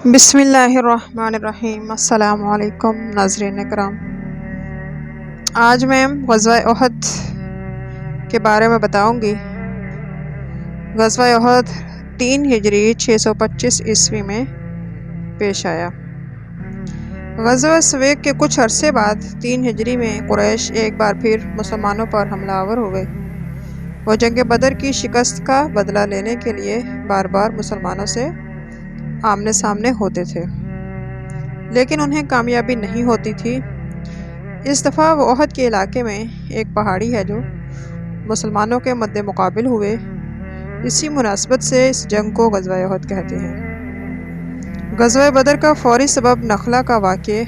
بسم اللہ الرحمن الرحیم۔ السلام علیکم ناظرین کرام، آج میں غزوہ احد کے بارے میں بتاؤں گی۔ غزوہ احد 3 ہجری 625 عیسوی میں پیش آیا۔ غزوہ سویق کے کچھ عرصے بعد 3 ہجری میں قریش ایک بار پھر مسلمانوں پر حملہ آور ہوئے۔ وہ جنگ بدر کی شکست کا بدلہ لینے کے لیے بار بار مسلمانوں سے آمنے سامنے ہوتے تھے، لیکن انہیں کامیابی نہیں ہوتی تھی۔ اس دفعہ وہ احد کے علاقے میں ایک پہاڑی ہے جو مسلمانوں کے مد مقابل ہوئے۔ اسی مناسبت سے اس جنگ کو غزوہ احد کہتے ہیں۔ غزوہ بدر کا فوری سبب نخلا کا واقعہ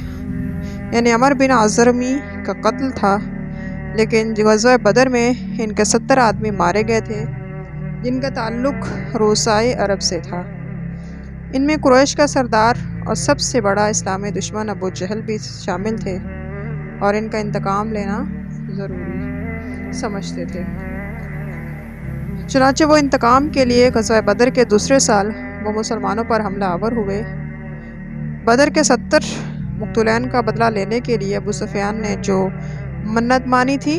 یعنی عمر بن عظرمی کا قتل تھا، لیکن غزوہ بدر میں ان کے 70 آدمی مارے گئے تھے جن کا تعلق روسائے عرب سے تھا۔ ان میں قریش کا سردار اور سب سے بڑا اسلامی دشمن ابو جہل بھی شامل تھے اور ان کا انتقام لینا ضروری سمجھتے تھے۔ چنانچہ وہ انتقام کے لیے غزوہ بدر کے دوسرے سال وہ مسلمانوں پر حملہ آور ہوئے۔ بدر کے 70 مقتولین کا بدلہ لینے کے لیے ابو سفیان نے جو منت مانی تھی،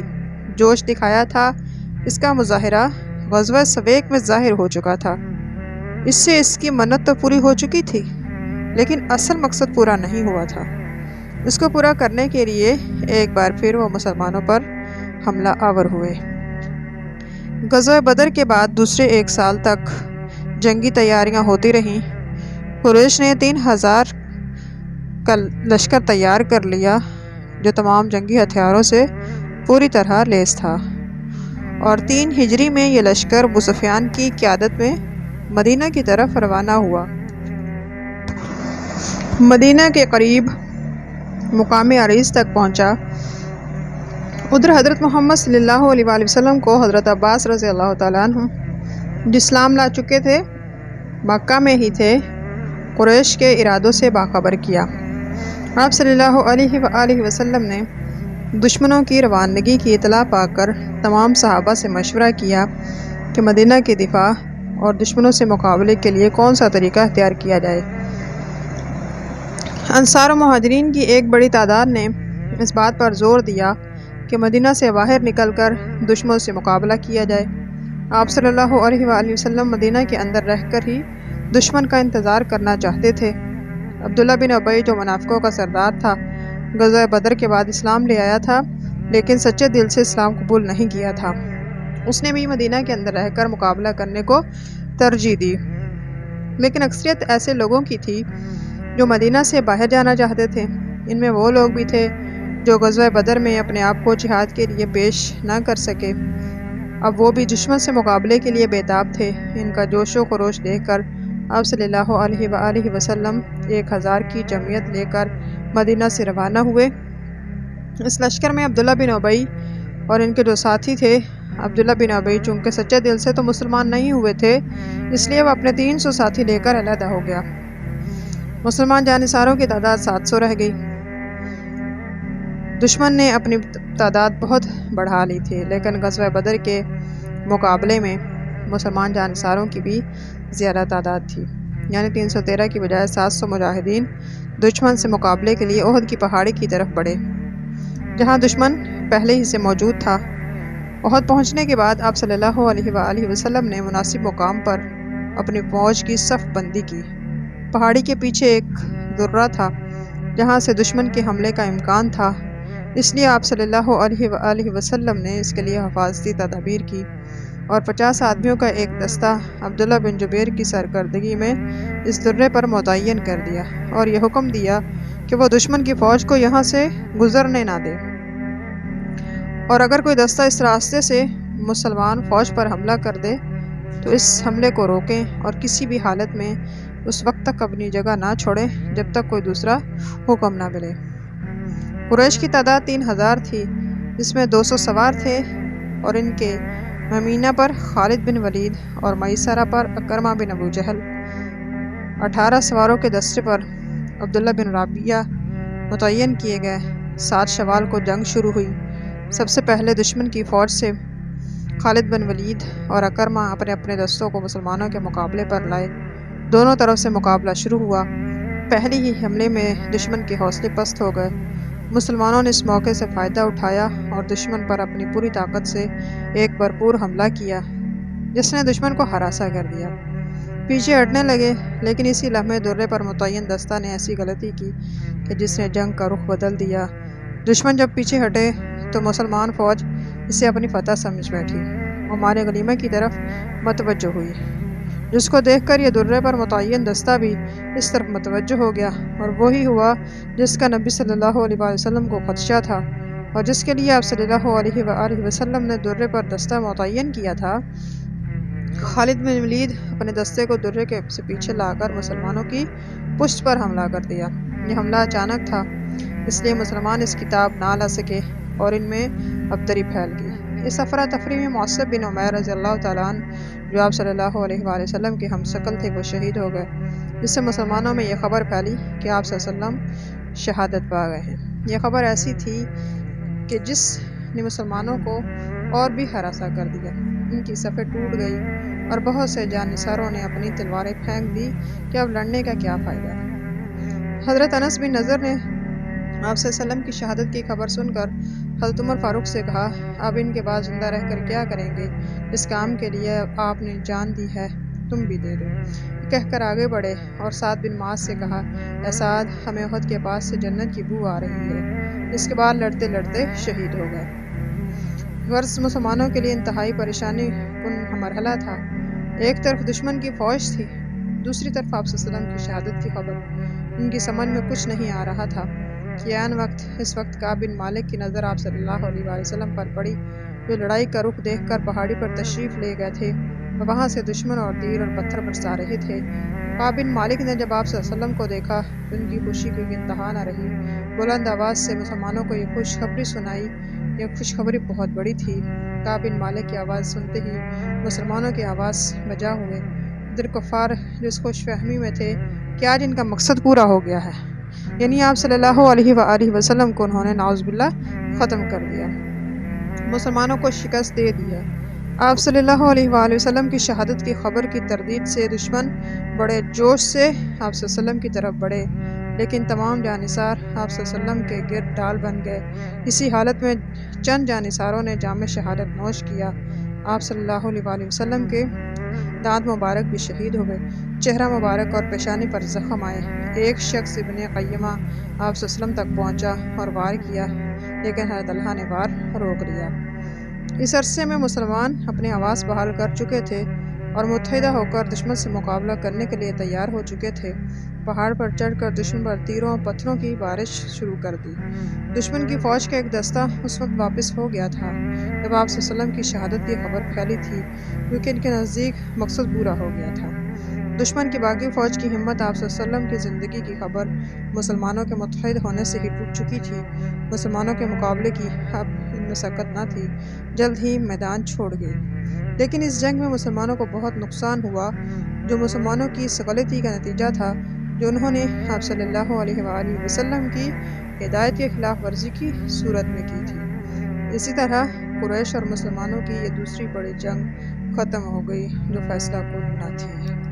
جوش دکھایا تھا، اس کا مظاہرہ غزوہ سویق میں ظاہر ہو چکا تھا۔ اس سے اس کی منت تو پوری ہو چکی تھی، لیکن اصل مقصد پورا نہیں ہوا تھا۔ اس کو پورا کرنے کے لیے ایک بار پھر وہ مسلمانوں پر حملہ آور ہوئے۔ غزوہ بدر کے بعد دوسرے 1 سال تک جنگی تیاریاں ہوتی رہیں۔ قریش نے 3000 کا لشکر تیار کر لیا جو تمام جنگی ہتھیاروں سے پوری طرح لیس تھا، اور 3 ہجری میں یہ لشکر ابو سفیان کی قیادت میں مدینہ کی طرف روانہ ہوا۔ مدینہ کے قریب مقام عریض تک پہنچا۔ ادھر حضرت محمد صلی اللہ علیہ وآلہ وسلم کو حضرت عباس رضی اللہ تعالیٰ عنہ جو اسلام لا چکے تھے، مکہ میں ہی تھے، قریش کے ارادوں سے باخبر کیا۔ آپ صلی اللہ علیہ وآلہ وسلم نے دشمنوں کی روانگی کی اطلاع پا کر تمام صحابہ سے مشورہ کیا کہ مدینہ کی دفاع اور دشمنوں سے مقابلے کے لیے کون سا طریقہ اختیار کیا جائے۔ انصار و مہاجرین کی ایک بڑی تعداد نے اس بات پر زور دیا کہ مدینہ سے باہر نکل کر دشمنوں سے مقابلہ کیا جائے۔ آپ صلی اللہ علیہ وآلہ وسلم مدینہ کے اندر رہ کر ہی دشمن کا انتظار کرنا چاہتے تھے۔ عبداللہ بن ابی جو منافقوں کا سردار تھا، غزوہ بدر کے بعد اسلام لے آیا تھا، لیکن سچے دل سے اسلام قبول نہیں کیا تھا۔ اس نے بھی مدینہ کے اندر رہ کر مقابلہ کرنے کو ترجیح دی، لیکن اکثریت ایسے لوگوں کی تھی جو مدینہ سے باہر جانا چاہتے تھے۔ ان میں وہ لوگ بھی تھے جو غزوہ بدر میں اپنے آپ کو جہاد کے لیے پیش نہ کر سکے۔ اب وہ بھی دشمن سے مقابلے کے لیے بیتاب تھے۔ ان کا جوش و خروش دیکھ کر آپ صلی اللہ علیہ وآلہ وسلم 1000 کی جمعیت لے کر مدینہ سے روانہ ہوئے۔ اس لشکر میں عبداللہ بن ابی اور ان کے جو ساتھی تھے۔ عبداللہ بن ابی چونکہ سچے دل سے تو مسلمان نہیں ہوئے تھے، اس لیے وہ اپنے 300 ساتھی لے کر علیحدہ ہو گیا۔ مسلمان جانثاروں کی تعداد 700 رہ گئی۔ دشمن نے اپنی تعداد بہت بڑھا لی تھی، لیکن غزوہ بدر کے مقابلے میں مسلمان جانثاروں کی بھی زیادہ تعداد تھی، یعنی 313 کی بجائے 700 مجاہدین دشمن سے مقابلے کے لیے احد کی پہاڑی کی طرف بڑھے، جہاں دشمن پہلے ہی سے موجود تھا۔ احد پہنچنے کے بعد آپ صلی اللہ علیہ وآلہ وسلم نے مناسب مقام پر اپنی فوج کی صف بندی کی۔ پہاڑی کے پیچھے ایک درہ تھا جہاں سے دشمن کے حملے کا امکان تھا، اس لیے آپ صلی اللہ علیہ وآلہ وسلم نے اس کے لیے حفاظتی تدابیر کی اور 50 آدمیوں کا ایک دستہ عبداللہ بن جبیر کی سرکردگی میں اس درے پر متعین کر دیا اور یہ حکم دیا کہ وہ دشمن کی فوج کو یہاں سے گزرنے نہ دے، اور اگر کوئی دستہ اس راستے سے مسلمان فوج پر حملہ کر دے تو اس حملے کو روکیں اور کسی بھی حالت میں اس وقت تک اپنی جگہ نہ چھوڑیں جب تک کوئی دوسرا حکم نہ ملے۔ قریش کی تعداد 3000 تھی، جس میں 200 سوار تھے، اور ان کے ممینہ پر خالد بن ولید اور میسرہ پر اکرمہ بن ابو جہل، 18 سواروں کے دستے پر عبداللہ بن ربیعہ متعین کیے گئے۔ 7 شوال کو جنگ شروع ہوئی۔ سب سے پہلے دشمن کی فوج سے خالد بن ولید اور اکرمہ اپنے اپنے دستوں کو مسلمانوں کے مقابلے پر لائے۔ دونوں طرف سے مقابلہ شروع ہوا۔ پہلی ہی حملے میں دشمن کے حوصلے پست ہو گئے۔ مسلمانوں نے اس موقع سے فائدہ اٹھایا اور دشمن پر اپنی پوری طاقت سے ایک بھرپور حملہ کیا جس نے دشمن کو ہراساں کر دیا۔ پیچھے ہٹنے لگے، لیکن اسی لمحے درے پر متعین دستہ نے ایسی غلطی کی کہ جس نے جنگ کا رخ بدل دیا۔ دشمن جب پیچھے ہٹے تو مسلمان فوج اسے اپنی فتح سمجھ بیٹھی۔ وہ مال غنیمہ کی طرف متوجہ ہوئی، جس کو دیکھ کر یہ درے پر متعین دستہ بھی اس طرف متوجہ ہو گیا، اور وہی ہوا جس کا نبی صلی اللہ علیہ وآلہ وسلم کو خدشہ تھا اور جس کے لیے آپ صلی اللہ علیہ وآلہ وسلم نے درے پر دستہ متعین کیا تھا۔ خالد بن ولید اپنے دستے کو درے کے سے پیچھے لا کر مسلمانوں کی پشت پر حملہ کر دیا۔ یہ حملہ اچانک تھا، اس لیے مسلمان اس کی تاب نہ لا سکے اور ان میں ابتری پھیل گئی۔ اس افراتفری میں معصب بن عمیر رضی اللہ تعالیٰ عنہ جو آپ صلی اللہ علیہ وآلہ وسلم کے ہم شکل تھے وہ شہید ہو گئے، جس سے مسلمانوں میں یہ خبر پھیلی کہ آپ صلی اللہ علیہ وسلم شہادت پا گئے ہیں۔ یہ خبر ایسی تھی کہ جس نے مسلمانوں کو اور بھی ہراساں کر دیا۔ ان کی صفیں ٹوٹ گئی اور بہت سے جانثاروں نے اپنی تلواریں پھینک دی کہ اب لڑنے کا کیا فائدہ۔ حضرت انس بن نضر نے آپ صلی اللہ علیہ وسلم کی شہادت کی خبر سن کر حضرت عمر فاروق سے کہا، اب ان کے بعد زندہ رہ کر کیا کریں گے؟ اس کام کے لیے آپ نے جان دی ہے، تم بھی دے دو۔ یہ کہہ کر آگے بڑھے اور سعد بن معاذ سے کہا، اے سعد، ہمیں احد کے پاس سے جنت کی بو آ رہی ہے۔ اس کے بعد لڑتے لڑتے شہید ہو گئے۔ غرض مسلمانوں کے لیے انتہائی پریشانی کن مرحلہ تھا۔ ایک طرف دشمن کی فوج تھی، دوسری طرف آپ صلی اللہ علیہ وسلم کی شہادت کی خبر۔ ان کی سمجھ میں کچھ نہیں آ رہا تھا کہ اس وقت کعب بن مالک کی نظر آپ صلی اللہ علیہ وآلہ وسلم پر پڑی، جو لڑائی کا رخ دیکھ کر پہاڑی پر تشریف لے گئے تھے اور وہاں سے دشمن اور تیر اور پتھر برسا رہے تھے۔ کعب بن مالک نے جب آپ صلی اللہ علیہ وسلم کو دیکھا تو ان کی خوشی کی انتہا نہ رہی۔ بلند آواز سے مسلمانوں کو یہ خوشخبری سنائی۔ یہ خوشخبری بہت بڑی تھی۔ کعب بن مالک کی آواز سنتے ہی مسلمانوں کی آواز بجا ہوئے۔ ادھر کفار جو اس خوش فہمی میں تھے کہ آج ان کا مقصد پورا ہو گیا ہے، یعنی آپ صلی اللہ علیہ وآلہ وسلم کو انہوں نے نعوذ باللہ ختم کر دیا، مسلمانوں کو شکست دے دی ہے۔ آپ صلی اللہ علیہ وآلہ وسلم کی شہادت کی خبر کی تردید سے دشمن بڑے جوش سے آپ صلی اللہ علیہ وسلم کی طرف بڑھے، لیکن تمام جانثار آپ صلی اللہ علیہ وسلم کے گرد ڈال بن گئے۔ اسی حالت میں چند جانثاروں نے جام شہادت نوش کیا۔ آپ صلی اللہ علیہ وآلہ وسلم کے دانت مبارک بھی شہید ہوئے، چہرہ مبارک اور پیشانی پر زخم آئے۔ ایک شخص ابن قیمہ آپ صلی اللہ علیہ وسلم تک پہنچا اور وار کیا، لیکن حضرت اللہ نے وار روک لیا۔ اس عرصے میں مسلمان اپنے حواس بحال کر چکے تھے اور متحدہ ہو کر دشمن سے مقابلہ کرنے کے لیے تیار ہو چکے تھے۔ پہاڑ پر چڑھ کر دشمن پر تیروں اور پتھروں کی بارش شروع کر دی۔ دشمن کی فوج کا ایک دستہ اس وقت واپس ہو گیا تھا جب آپ صلی اللہ علیہ وسلم کی شہادت کی خبر پھیلی تھی، کیونکہ ان کے نزدیک مقصد پورا ہو گیا تھا۔ دشمن کی باقی فوج کی ہمت آپ صلی اللہ علیہ وسلم کی زندگی کی خبر مسلمانوں کے متحد ہونے سے ہی ٹوٹ چکی تھی۔ مسلمانوں کے مقابلے کی اب ان میں سکت نہ تھی، جلد ہی میدان چھوڑ گئی۔ لیکن اس جنگ میں مسلمانوں کو بہت نقصان ہوا، جو مسلمانوں کی اس غلطی کا نتیجہ تھا جو انہوں نے آپ صلی اللہ علیہ وآلہ وسلم کی ہدایت کی خلاف ورزی کی صورت میں کی تھی۔ اسی طرح قریش اور مسلمانوں کی یہ دوسری بڑی جنگ ختم ہو گئی جو فیصلہ کن نہ تھی۔